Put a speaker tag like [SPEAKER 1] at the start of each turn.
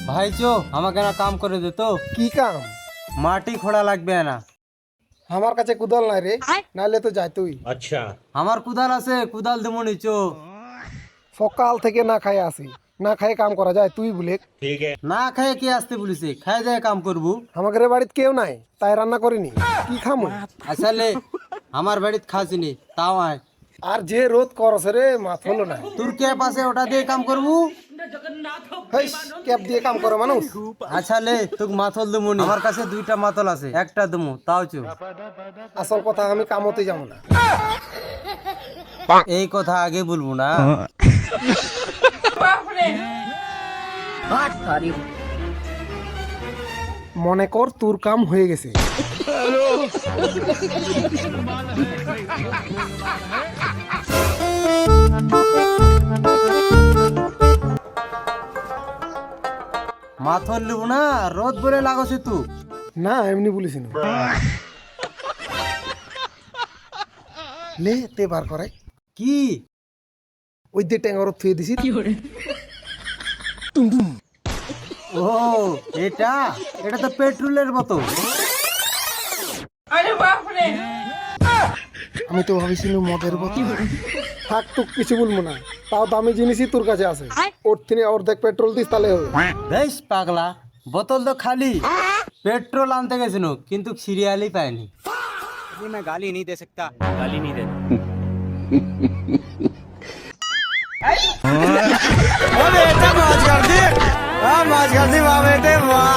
[SPEAKER 1] ভাইচো আমাকে না কাম করে দে তো।
[SPEAKER 2] কি কাম?
[SPEAKER 1] মাটি খোঁড়া লাগবে না।
[SPEAKER 2] আমার কাছে কুদাল নাই রে, নাইলে তো যাই তুই।
[SPEAKER 1] আমার কুদাল আছে, কুদাল দেবো নিচো।
[SPEAKER 2] সকাল থেকে না খাই আসি, না খাই কাম করা যায় তুই বলে?
[SPEAKER 1] না খায় কে আসতে বলিছে, খাই যায় কাম করবো।
[SPEAKER 2] আমাদের বাড়িতে কেউ নাই, তাই রান্না করিনি। কি খামু?
[SPEAKER 1] আসলে আমার বাড়িতে খাসিনি, তাও আয়।
[SPEAKER 2] আর যে রোদ করছে রে, মাথ হলো না।
[SPEAKER 1] তোর ক্যাপ আছে, ওটা দিয়ে কাম করবো।
[SPEAKER 2] হেইস, ক্যাপ দিয়ে কাম করে মানুষ?
[SPEAKER 1] আচ্ছালে তোকে মাথল দেবো নি। আমার কাছে দুইটা মাথল আছে, একটা দেবো, তাও চো।
[SPEAKER 2] আসল কথা আমি কামতে যাবো না।
[SPEAKER 1] এই কথা আগে বলবো না।
[SPEAKER 2] মনে কর তোর কাম হয়ে গেছে।
[SPEAKER 1] মাথল নেবো না, রোদ বলে লাগছে তু।
[SPEAKER 2] না এমনি বলিস না। লে তে বার করে
[SPEAKER 1] কি
[SPEAKER 2] ওই দিয়ে ট্যাঙ্গার থুয়ে দিছি।
[SPEAKER 1] ও এটা এটা তো পেট্রোলের বোতল।
[SPEAKER 2] আমি তো ভাবিছিলাম মদের বোতল। থাক তো কিছু বলবো না, তাও দামি জিনিসই তোর কাছে আছে। ওর থেকে অর্ধেক পেট্রোল দিস তাহলে হবে।
[SPEAKER 1] বেশ পাগলা, বোতল তো খালি। পেট্রোল আনতে গেছিল কিন্তু সিরিয়ালই পাইনি।
[SPEAKER 3] मैं गाली नहीं दे सकता, गाली नहीं दे।
[SPEAKER 1] माज कर दी वाह बेटे वाह।